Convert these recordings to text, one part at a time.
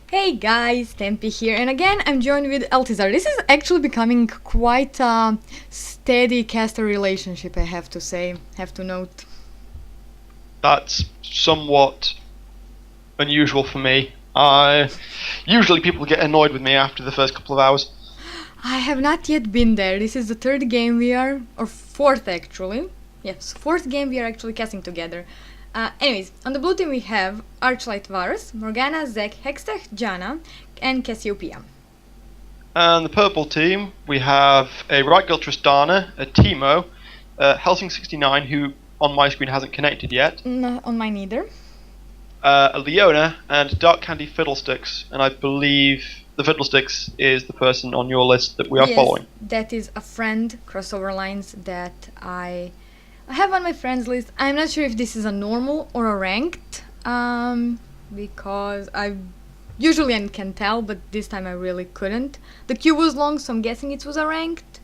Hey guys, Tempe here, and again I'm joined with Elthizar. This is actually becoming quite a steady caster relationship, I have to say, have to note. That's somewhat unusual for me. I usually people get annoyed with me after the first couple of hours. I have not yet been there. This is the third game we are, or fourth actually. Yes, fourth game we are actually casting together. Anyways, on the blue team we have Archlight Varus, Morgana, Zek, Hextech, Janna, and Cassiopeia. And the purple team, we have a Right Girl Tristana, a Teemo, Helsing 69, who on my screen hasn't connected yet, Not on mine either. a Leona, and Dark Candy Fiddlesticks. And I believe the Fiddlesticks is the person on your list that we are Yes, following. that is a friend, crossover lines, that I have on my friends list. I'm not sure if this is a normal or a ranked, because I usually I can tell, but this time I really couldn't. The queue was long, so I'm guessing it was a ranked.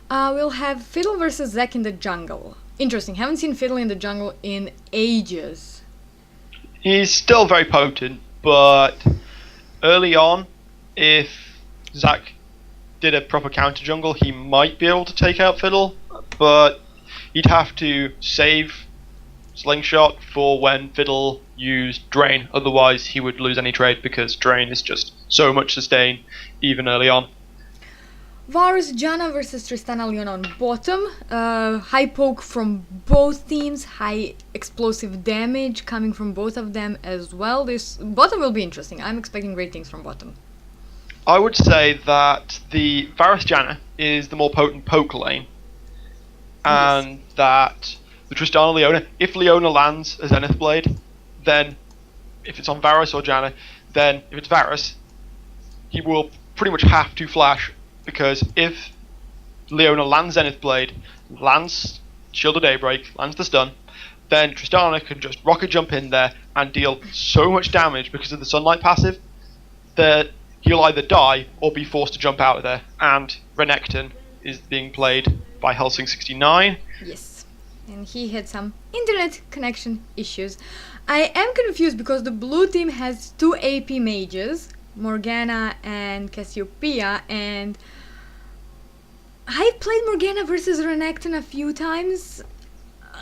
We'll have Fiddle versus Zack in the jungle. Interesting, haven't seen Fiddle in the jungle in ages. He's still very potent, but early on, if Zack did a proper counter jungle, he might be able to take out Fiddle, but he'd have to save Slingshot for when Fiddle used Drain, otherwise he would lose any trade because Drain is just so much sustain, even early on. Varus Janna versus Tristana Leon on bottom. High poke from both teams, high explosive damage coming from both of them as well. This bottom will be interesting. I'm expecting great things from bottom. I would say that the Varus Janna is the more potent poke lane, and that the Tristana Leona, if Leona lands a Zenith Blade, then if it's on Varus or Janna, then if it's Varus, he will pretty much have to flash, because if Leona lands Zenith Blade, lands Shield of Daybreak, lands the stun, then Tristana can just rocket jump in there and deal so much damage because of the Sunlight passive that he'll either die or be forced to jump out of there. And Renekton is being played by Helsing 69. Yes, and he had some internet connection issues. I am confused because the blue team has two AP mages, Morgana and Cassiopeia, and I played Morgana versus Renekton a few times.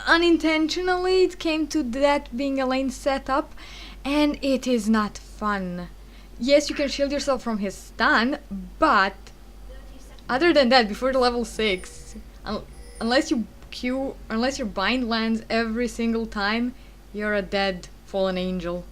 Unintentionally, it came to that being a lane setup, and it is not fun. Yes, you can shield yourself from his stun, but other than that, before the level 6, unless your bind lands every single time, you're a dead fallen angel.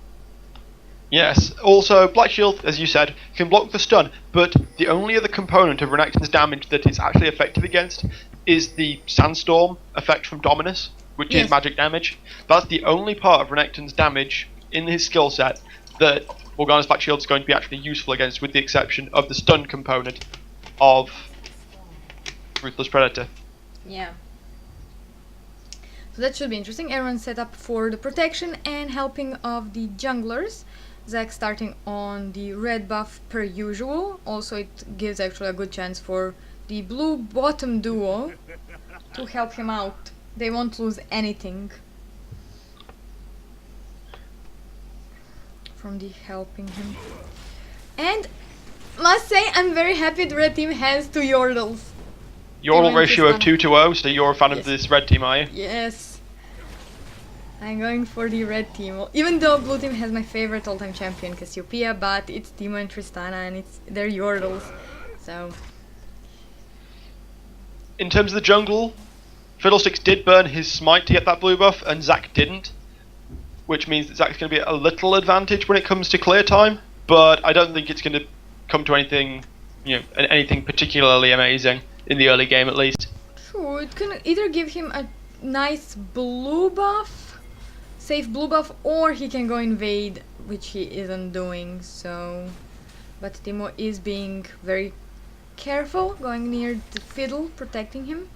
Yes, also Black Shield, as you said, can block the stun, but the only other component of Renekton's damage that it's actually effective against is the Sandstorm effect from Dominus, which Yes. is magic damage. That's the only part of Renekton's damage in his skill set that Morgana's Black Shield is going to be actually useful against, with the exception of the stun component of Ruthless Predator. Yeah. So that should be interesting. Everyone's set up for the protection and helping of the junglers. Zack starting on the red buff per usual. Also, it gives actually a good chance for the blue bottom duo to help him out. They won't lose anything from the helping him. And must say, I'm very happy the red team has two Yordles. Your Even ratio of Tristana. 2 to 0, so you're a fan Yes. of this red team, are you? Yes. I'm going for the red team. Well, even though blue team has my favorite all-time champion, Cassiopeia, but it's Teemo and Tristana and they're Yordles. So, In terms of the jungle, Fiddlesticks did burn his smite to get that blue buff, and Zack didn't, which means that Zack's going to be at a little advantage when it comes to clear time, but I don't think it's going to come to anything, anything particularly amazing in the early game at least. true, it can either give him a nice blue buff, safe blue buff, or he can go invade, which he isn't doing, so... But Teemo is being very careful, going near the fiddle, protecting him.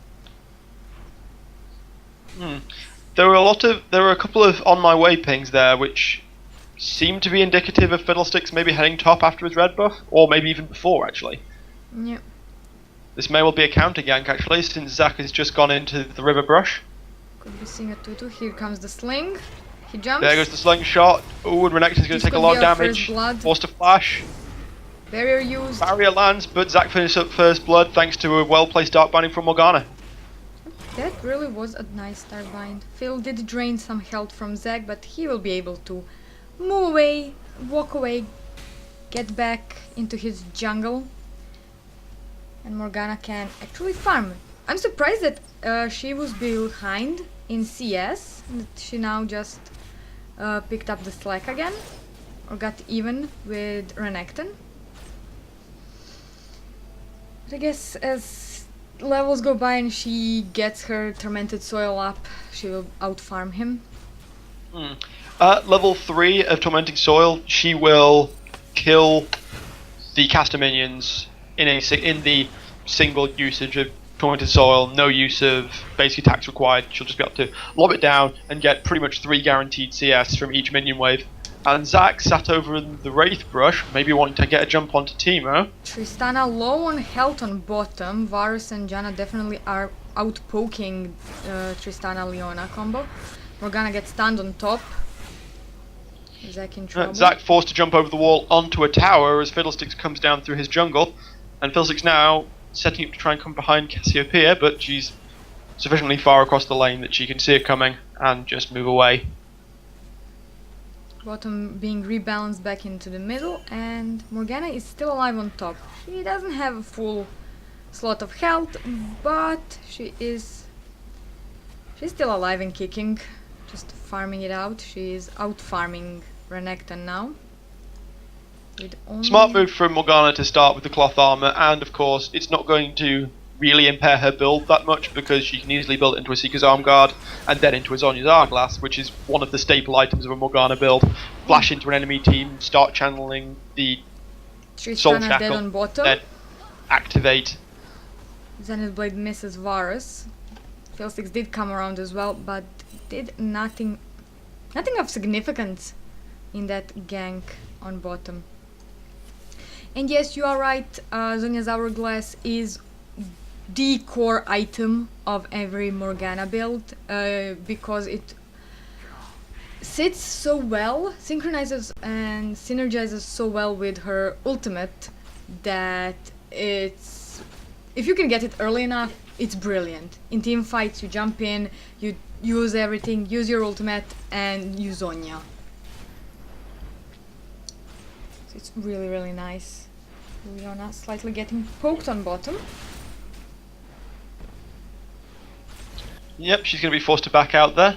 There were a couple of on my way pings there, which seem to be indicative of Fiddlesticks maybe heading top after his red buff, or maybe even before actually. Yeah. This may well be a counter gank actually, since Zack has just gone into the river brush. Could be seeing a tutu. Here comes the sling. He jumps. There goes the slingshot. Oh, and Renekton's going to take a lot of damage. Forced to flash. Barrier used. Barrier lands, but Zac finishes up first blood thanks to a well-placed dark binding from Morgana. That really was a nice dark bind. Phil did drain some health from Zac, but he will be able to move away, walk away, get back into his jungle. And Morgana can actually farm. I'm surprised that she was behind in CS, that she now just picked up the slack again, or got even with Renekton. But I guess as levels go by and she gets her Tormented Soil up, she will outfarm him. At level 3 of Tormenting Soil, she will kill the caster minions in the single usage of Tormented Soil, no use of basic attacks required. She'll just be able to lob it down and get pretty much 3 guaranteed CS from each minion wave. And Zac sat over in the Wraith Brush, maybe wanting to get a jump onto Teemo. Tristana low on health on bottom. Varus and Janna definitely are outpoking Tristana-Leona combo. Morgana gets stunned on top. Zac in trouble. Zac forced to jump over the wall onto a tower as Fiddlesticks comes down through his jungle. And Fiddlesticks now setting up to try and come behind Cassiopeia, but she's sufficiently far across the lane that she can see it coming and just move away. Bottom being rebalanced back into the middle, and Morgana is still alive on top. She doesn't have a full slot of health, but she's still alive and kicking, just farming it out. She is out farming Renekton now. Smart move from Morgana to start with the cloth armor, and of course it's not going to really impair her build that much because she can easily build it into a Seeker's Arm Guard and then into a Zhonya's Hourglass, which is one of the staple items of a Morgana build. Flash into an enemy team, start channeling the Soul Tristana dead Shackle, on bottom. then activate. Zenith Blade misses Varus. Fiddlesticks did come around as well, but did nothing of significance in that gank on bottom. And yes, you are right, Zhonya's Hourglass is the core item of every Morgana build, because it sits so well, synchronizes and synergizes so well with her ultimate that it's, if you can get it early enough, it's brilliant. In team fights, you jump in, you use everything, use your ultimate, and use Zhonya. So it's really, really nice. Leona slightly getting poked on bottom. Yep, she's going to be forced to back out there.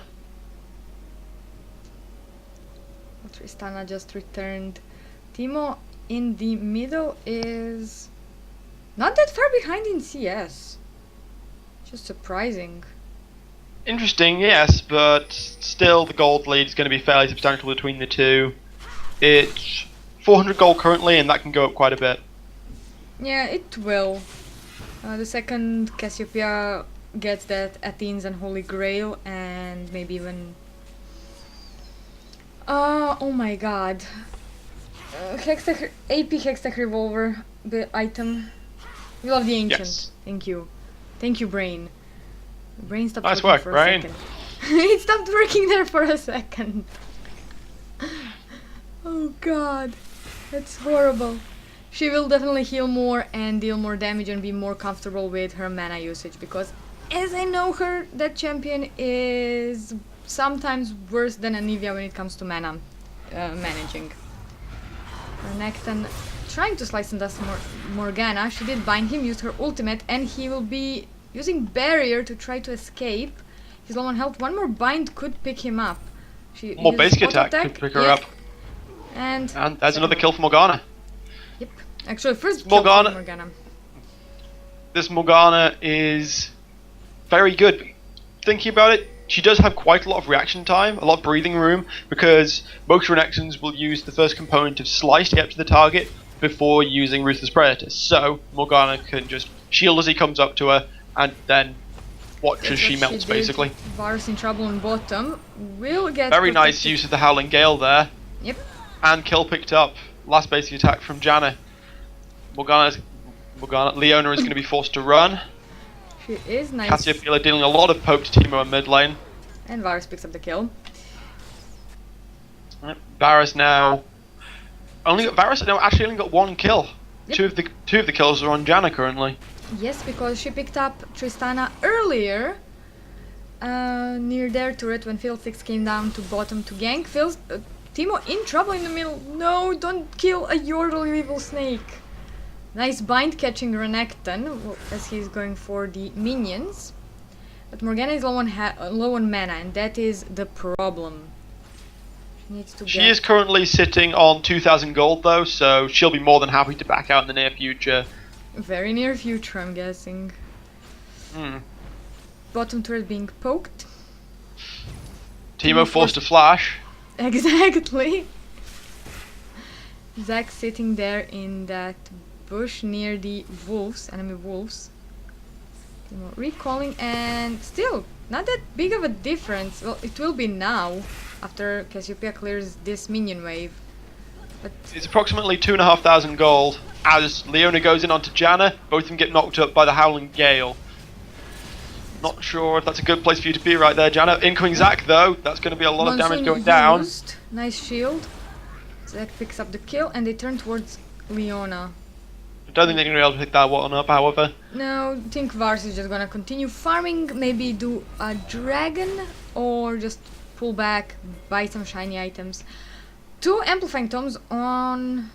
Tristana just returned. Teemo in the middle is not that far behind in CS. Just surprising. Interesting, yes, but still the gold lead is going to be fairly substantial between the two. It's 400 gold currently, and that can go up quite a bit. Yeah, it will. The second Cassiopeia gets that Athens and Holy Grail, and maybe even... oh my god. Hextech, AP Hextech Revolver, the item. We love the Ancient. Yes. Thank you. Thank you, Brain. Brain stopped Nice working work, for Brain. a second. It stopped working there for a second. Oh god. That's horrible. She will definitely heal more and deal more damage and be more comfortable with her mana usage, because as I know her, that champion is sometimes worse than Anivia when it comes to mana managing. Renekton trying to slice and dust Morgana. She did bind him, used her ultimate, and he will be using barrier to try to escape. He's low on health. One more bind could pick him up. More basic attack could pick her up. And that's another kill for Morgana. Yep. Actually, first Morgana. kill for Morgana. This Morgana is very good. Thinking about it, she does have quite a lot of reaction time, a lot of breathing room, because most Renektons will use the first component of Slice to get to the target before using Ruthless Predator. So Morgana can just shield as he comes up to her, and then watch as she melts, basically. Varus in trouble on bottom. Will get very nice use of the Howling Gale there. Yep. And kill picked up. Last basic attack from Janna. Leona is going to be forced to run. She is nice. Cassiopeia dealing a lot of poke to Teemo in mid lane. And Varus picks up the kill. Right, Varus now actually only got one kill. Yep. Two of the kills are on Janna currently. Yes, because she picked up Tristana earlier near their turret when Fiddlesticks came down to bottom to gank. Timo in trouble in the middle. No, don't kill a Yordle, you evil snake. Nice bind catching Renekton as he's going for the minions. But Morgana is low on mana, and that is the problem. She is currently sitting on 2,000 gold though, so she'll be more than happy to back out in the near future. Very near future, I'm guessing. Bottom turret being poked. Timo forced to flash. Exactly. Zac sitting there in that bush near the wolves, enemy wolves. Timo recalling, and still not that big of a difference. Well, it will be now after Cassiopeia clears this minion wave. But it's approximately 2,500 gold as Leona goes in onto Janna. Both of them get knocked up by the Howling Gale. Not sure if that's a good place for you to be right there, Janna. Incoming Zac though, that's going to be a lot of damage going down. Nice shield. Zac picks up the kill and they turn towards Leona. I don't think they're going to be able to pick that one up, however. No, I think Vars is just going to continue farming, maybe do a dragon or just pull back, buy some shiny items. 2 amplifying tomes on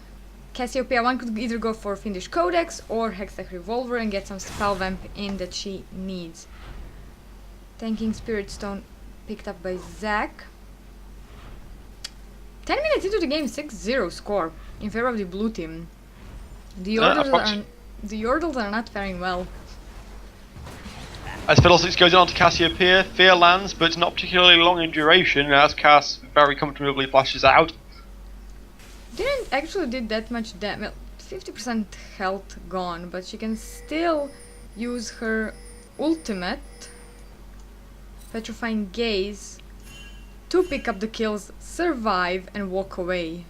Cassiopeia. One could either go for Fiendish Codex or Hextech Revolver and get some spell vamp in that she needs. Tanking Spirit Stone picked up by Zac. 10 minutes into the game, 6-0 score in favor of the blue team. The Yordles are not faring well. As Fiddlesticks goes on to Cassiopeia, Fear lands, but it's not particularly long in duration as Cass very comfortably flashes out. Didn't actually did that much damage. 50% health gone, but she can still use her ultimate, Petrifying Gaze, to pick up the kills, survive, and walk away.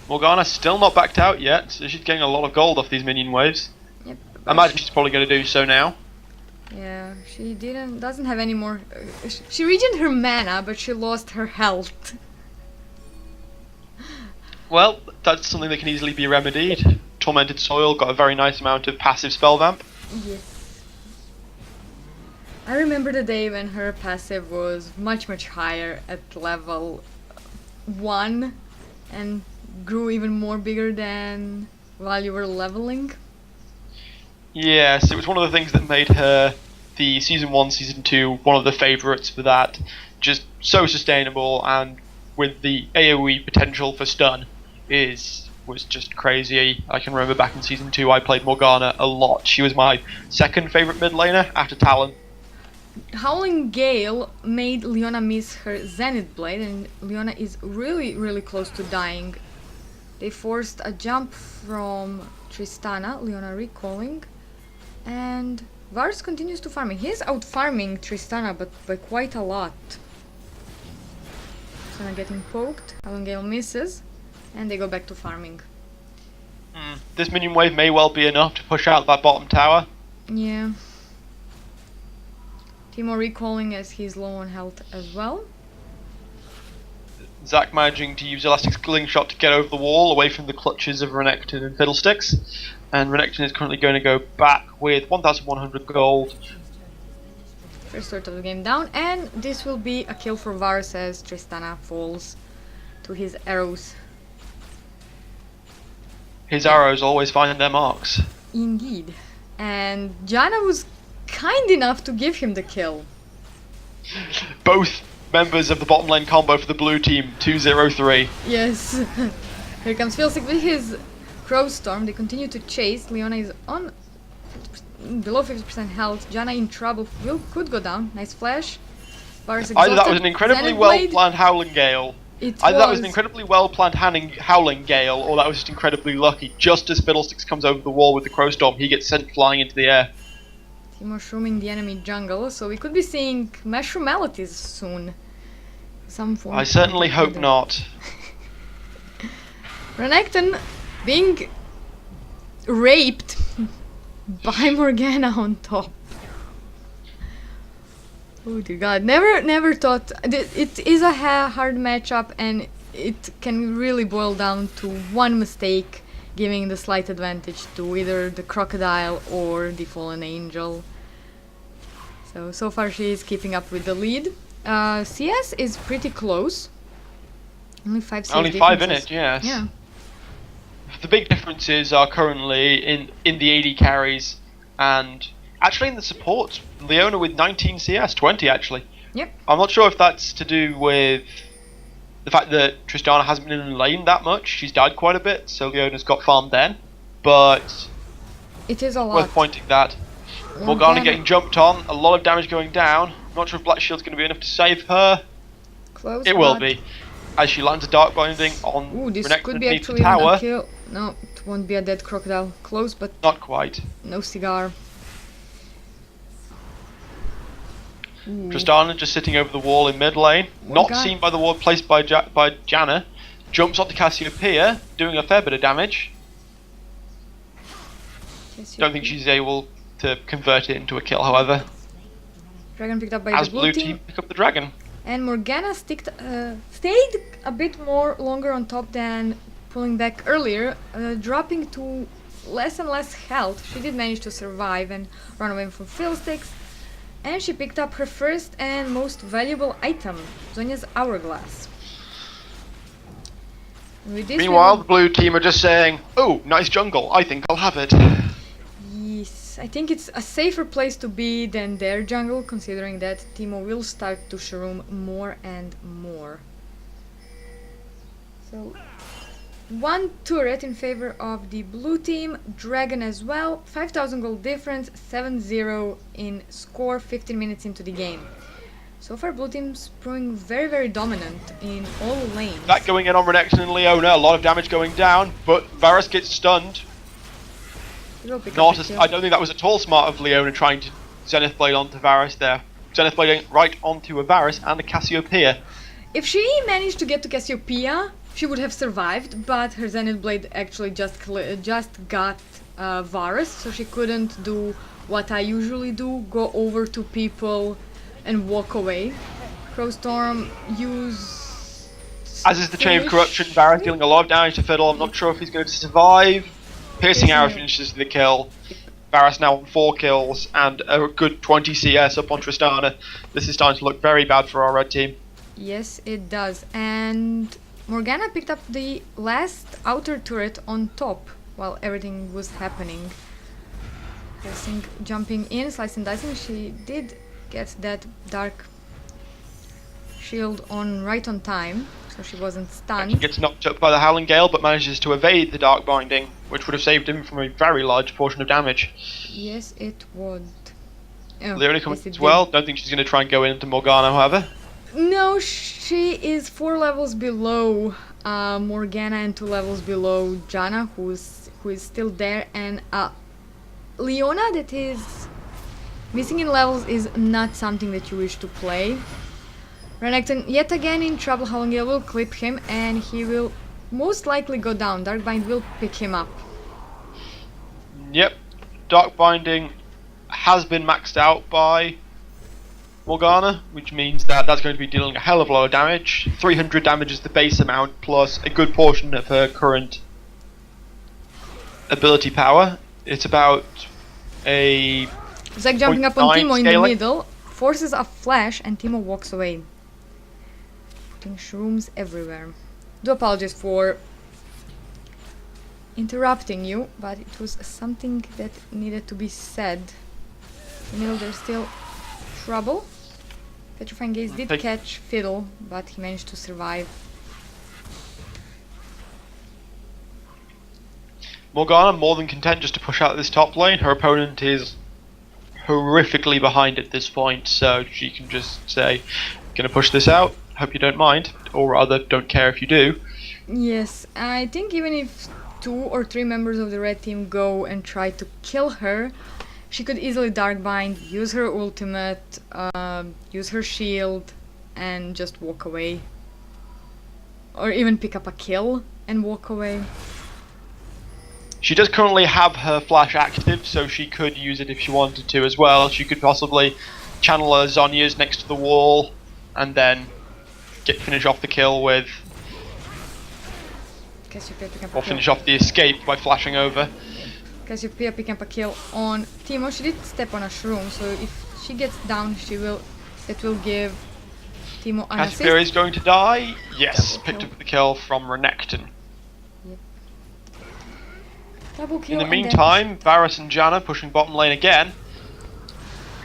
Morgana still not backed out yet, so she's getting a lot of gold off these minion waves. Yep. I imagine she's probably going to do so now. Yeah, she doesn't have any more. She regained her mana, but she lost her health. Well, that's something that can easily be remedied. Tormented Soil got a very nice amount of passive spell vamp. Yes. I remember the day when her passive was much higher at level 1 and grew even more bigger than while you were leveling. Yes, it was one of the things that made her the Season 1, Season 2 one of the favourites for that. Just so sustainable, and with the AoE potential for stun was just crazy. I can remember back in Season 2 I played Morgana a lot. She was my second favourite mid laner after Talon. Howling Gale made Leona miss her Zenith Blade, and Leona is really close to dying. They forced a jump from Tristana, Leona recalling, and Vars continues to farming. He is out farming Tristana, but by quite a lot. Tristana getting poked, Howling Gale misses, and they go back to farming. This minion wave may well be enough to push out that bottom tower. Yeah. Timo recalling as he's low on health as well. Zac managing to use Elastic Slingshot to get over the wall, away from the clutches of Renekton and Fiddlesticks. And Renekton is currently going to go back with 1,100 gold. First turret of the game down, and this will be a kill for Varus as Tristana falls to his arrows. His arrows always find their marks. Indeed. And Janna was kind enough to give him the kill. Both members of the bottom lane combo for the blue team, 2-0-3. Yes. Here comes Fiddlestick with his Crow Storm. They continue to chase. Leona is on below 50% health. Janna in trouble. Could go down. Nice flash. Varus Either that was exhausted. an incredibly Zenith Blade. well-planned Howling Gale. Either that was an incredibly well-planned Howling Gale, or that was just incredibly lucky. Just as Fiddlesticks comes over the wall with the Crow Storm, he gets sent flying into the air. Mushrooming the enemy jungle, so we could be seeing Mushroomality soon. Some form. I certainly hope not. Renekton being raped by Morgana on top. Oh dear God! Never thought it is a hard matchup, and it can really boil down to one mistake, giving the slight advantage to either the crocodile or the fallen angel. So far she is keeping up with the lead. CS is pretty close. Only 5 CS Only 5 in differences. it, yes. Yeah. The big differences are currently in the AD carries and actually in the supports. Leona with 19 CS, 20 actually. Yep. I'm not sure if that's to do with the fact that Tristana hasn't been in lane that much. She's died quite a bit, so Leona's got farmed then. But It is a lot. worth pointing that. Morgana getting jumped on, a lot of damage going down. Not sure if Black Shield's going to be enough to save her. Close. It will be, as she lands a Dark Binding on Ooh, this Renekton could be beneath the actually even tower. a kill. No, it won't be a dead crocodile. Close, but Not quite. no cigar. Ooh. Tristana just sitting over the wall in mid lane, not God. seen by the ward placed by Janna. Jumps onto Cassiopeia, doing a fair bit of damage. Don't think she's able to convert it into a kill, however. Dragon picked up by As the blue blue team. team pick up the dragon. And Morgana stayed a bit longer on top than pulling back earlier, dropping to less and less health. She did manage to survive and run away from Fiddlesticks. And she picked up her first and most valuable item, Zonya's Hourglass. And with this Meanwhile, the blue team are just saying, "Oh, nice jungle. I think I'll have it." Yes, I think it's a safer place to be than their jungle, considering that Teemo will start to shroom more and more. So, one turret in favor of the blue team, dragon as well, 5,000 gold difference, 7-0 in score, 15 minutes into the game. So far blue team's proving very dominant in all lanes. That going in on Renekton and Leona, a lot of damage going down, but Varus gets stunned. He will pick Not up as, the I kill. don't think that was at all smart of Leona trying to Zenith Blade onto Varus there. Zenith Blade right onto a Varus and a Cassiopeia. If she managed to get to Cassiopeia, she would have survived, but her Zenith Blade actually just got Varus, so she couldn't do what I usually do, go over to people and walk away. Crowstorm use... As is the Chain of Corruption, Varus dealing a lot of damage to Fiddle. I'm not sure if he's going to survive. Piercing Arrow finishes the kill. Varus now on 4 kills and a good 20 CS up on Tristana. This is starting to look very bad for our red team. Yes, it does. And Morgana picked up the last outer turret on top while everything was happening. Pressing, jumping in, slicing, dicing. She did get that dark shield on right on time, so she wasn't He stunned. gets knocked up by the Howling Gale, but manages to evade the Dark Binding, which would have saved him from a very large portion of damage. Yes, it would. Oh, Leona coming yes, it as did. well. Don't think she's going to try and go into Morgana, however. No, she is 4 levels below Morgana and 2 levels below Janna, who is still there, and Leona, that is missing in levels, is not something that you wish to play. Renekton yet again in trouble. Howling Gale will clip him, and he will most likely go down. Darkbind will pick him up. Yep, Dark Binding has been maxed out by Morgana, which means that that's going to be dealing a hell of a lot of damage. 300 damage is the base amount, plus a good portion of her current ability power. It's about a... Zack jumping up on 0.9 Teemo in the scaling. middle, forces a flash, and Teemo walks away. Putting shrooms everywhere. Do apologize for interrupting you, but it was something that needed to be said. In the middle there's still trouble. Petrifying Gaze did catch Fiddle, but he managed to survive. Morgana more than content just to push out this top lane. Her opponent is horrifically behind at this point, so she can just say, "Gonna push this out, hope you don't mind," or rather, don't care if you do. Yes, I think even if 2 or 3 members of the red team go and try to kill her, she could easily Darkbind, use her ultimate, use her shield, and just walk away. Or even pick up a kill and walk away. She does currently have her flash active, so she could use it if she wanted to as well. She could possibly channel her Zhonya's next to the wall, and then finish off the kill with, Cassiopeia picking up a or kill. finish off the escape by flashing over. Cassiopeia picking up a kill on Timo. She did step on a shroom, so if she gets down, it will give Timo an assist. Cassiopeia is going to die. Yes, Double picked kill. up the kill from Renekton. Yep. Double kill. In the and then meantime, Varus and Janna pushing bottom lane again.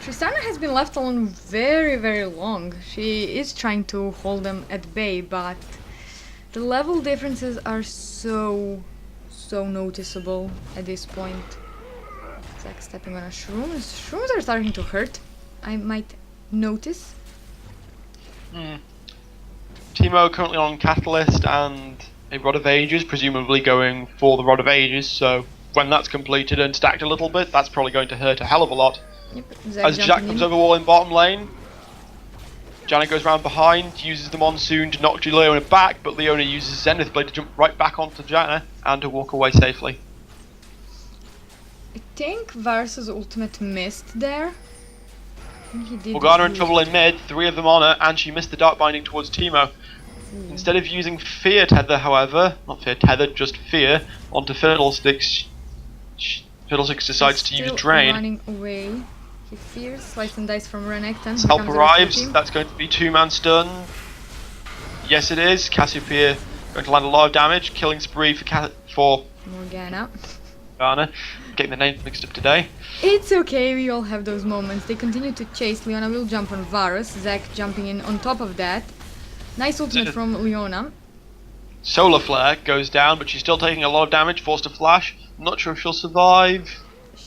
Tristana has been left alone very, very long. She is trying to hold them at bay, but the level differences are so noticeable at this point. It's like stepping on a shroom. Shrooms are starting to hurt, I might notice. Teemo currently on Catalyst and a Rod of Ages, presumably going for the Rod of Ages, so when that's completed and stacked a little bit, that's probably going to hurt a hell of a lot. Yep, As Jack comes over wall in bottom lane, Janet goes round behind, uses the Monsoon to knock Leona back, but Leona uses Zenith Blade to jump right back onto Janet and to walk away safely. I think Varus's ultimate missed there. I think he did. Morgana in use trouble it. in mid, 3 of them on her, and she missed the Dark Binding towards Teemo. Instead of using Fear Tether, however, not Fear Tether, just Fear, onto Fiddlesticks, Fiddlesticks decides to use Still Drain. running away. He fears slice and dice from Renekton. Help Here comes the arrives, rescue team. that's going to be 2-man stun. Yes it is, Cassiopeia going to land a lot of damage, killing spree for Morgana. Morgana. Getting the names mixed up today. It's okay, we all have those moments. They continue to chase. Leona will jump on Varus. Zac jumping in on top of that. Nice ultimate from Leona. Solar Flare goes down, but she's still taking a lot of damage, forced to flash. Not sure if she'll survive.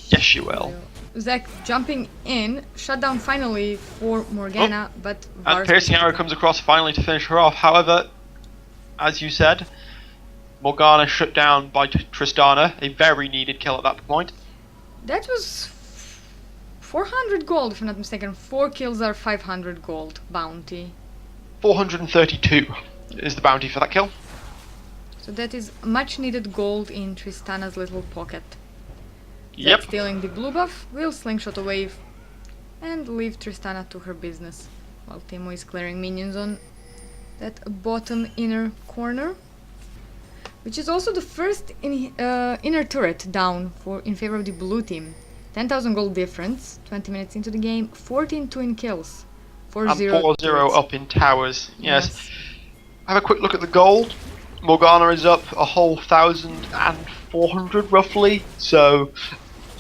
Yes, she will. Zac jumping in. Shut down finally for Morgana, but And Varus Piercing Arrow comes across finally to finish her off. However, as you said, Morgana shut down by Tristana, a very needed kill at that point. That was 400 gold, if I'm not mistaken. 4 kills are 500 gold bounty. 432 is the bounty for that kill. So that is much needed gold in Tristana's little pocket. Yep. Stealing the blue buff, will slingshot a wave and leave Tristana to her business while Timo is clearing minions on that bottom inner corner, which is also the first inner turret down in favor of the blue team. 10,000 gold difference, 20 minutes into the game, 14-2 in kills, 4-0 And 4-0 turrets. up in towers. Yes. Have a quick look at the gold. Morgana is up a whole 1,400 roughly. So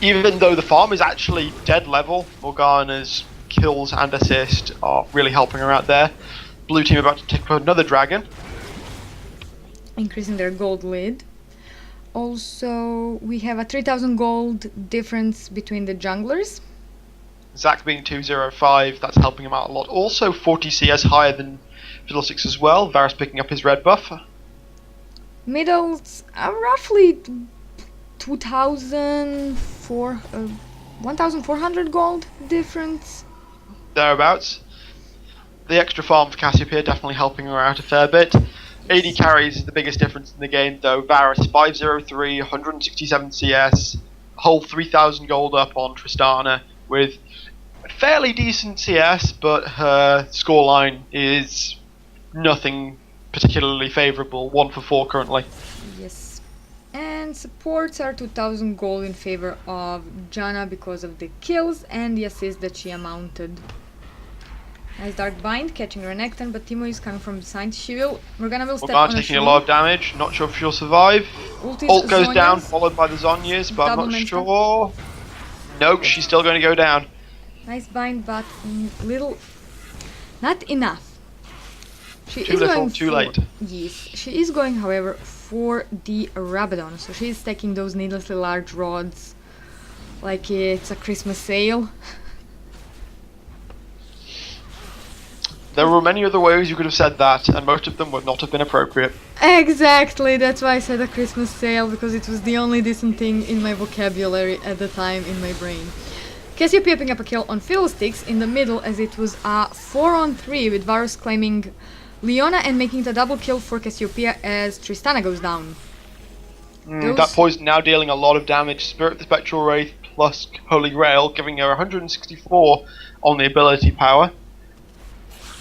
even though the farm is actually dead level, Morgana's kills and assist are really helping her out there. Blue team about to take another dragon. Increasing their gold lead. Also, we have a 3,000 gold difference between the junglers. Zac being 205, that's helping him out a lot. Also 40 CS higher than Fiddlesticks as well. Varus picking up his red buff. Middles are roughly 1,400 gold difference. Thereabouts. The extra farm for Cassiopeia definitely helping her out a fair bit. 80 carries is the biggest difference in the game though. Varus 503, 167 CS, a whole 3,000 gold up on Tristana with fairly decent CS, but her scoreline is nothing particularly favourable. 1 for 4 currently. Yes. And supports are 2,000 gold in favor of Janna because of the kills and the assist that she amounted. Nice Dark Bind, catching Renekton, but Timo is coming from behind. Morgana will step Morgana on taking a shroom. lot of damage, not sure if she'll survive. Ult is Ult goes Zhonya's. down, followed by the Zhonya's, but Double I'm not mention. sure. Nope, she's still going to go down. Nice bind, but not enough. She Too is little, going too for, late. Yes, she is going, however, for the Rabadon. So she is taking those needlessly large rods like it's a Christmas sale. There were many other ways you could have said that, and most of them would not have been appropriate. Exactly, that's why I said a Christmas sale, because it was the only decent thing in my vocabulary at the time in my brain. Cassiopeia picking up a kill on Fiddlesticks in the middle, as it was a 4-on-3 with Varus claiming Leona and making it a double kill for Cassiopeia as Tristana goes down. That poison now dealing a lot of damage. Spirit the Spectral Wraith plus Holy Grail, giving her 164 on the ability power.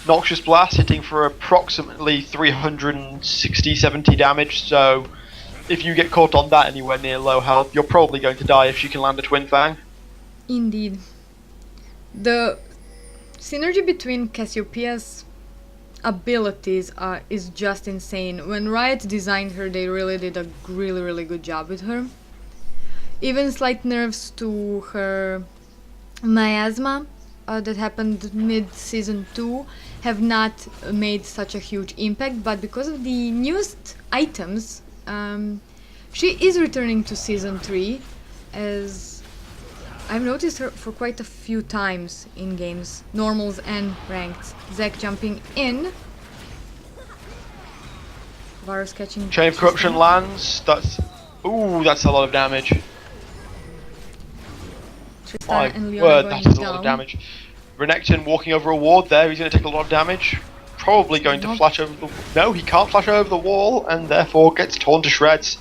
Noxious Blast hitting for approximately 360-70 damage, so if you get caught on that anywhere near low health, you're probably going to die if she can land a Twin Fang. Indeed. The synergy between Cassiopeia's abilities is just insane. When Riot designed her, they really did a really good job with her. Even slight nerfs to her miasma that happened mid-season 2 have not made such a huge impact, but because of the newest items, she is returning to season 3, as I've noticed her for quite a few times in games, normals and ranked. Zac jumping in. Varus catching. Chain of Corruption lands. That's a lot of damage. Tristan My and Leona word, going that is a down. lot of damage. Renekton walking over a ward there. He's going to take a lot of damage. Probably going to Nope. flash over the... No, he can't flash over the wall, and therefore gets torn to shreds.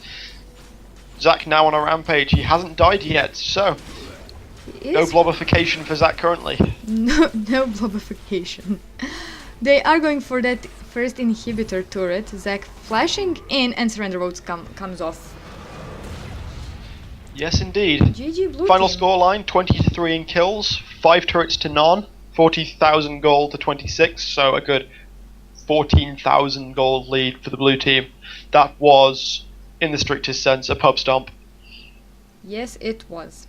Zac now on a rampage. He hasn't died yet, so no blobification for Zac currently. No blobification. They are going for that first inhibitor turret. Zac flashing in, and surrender votes comes off. Yes, indeed. GG blue Final team. scoreline, 20-3 in kills, 5 turrets to none, 40,000 gold to 26, so a good 14,000 gold lead for the blue team. That was, in the strictest sense, a pub stomp. Yes, it was.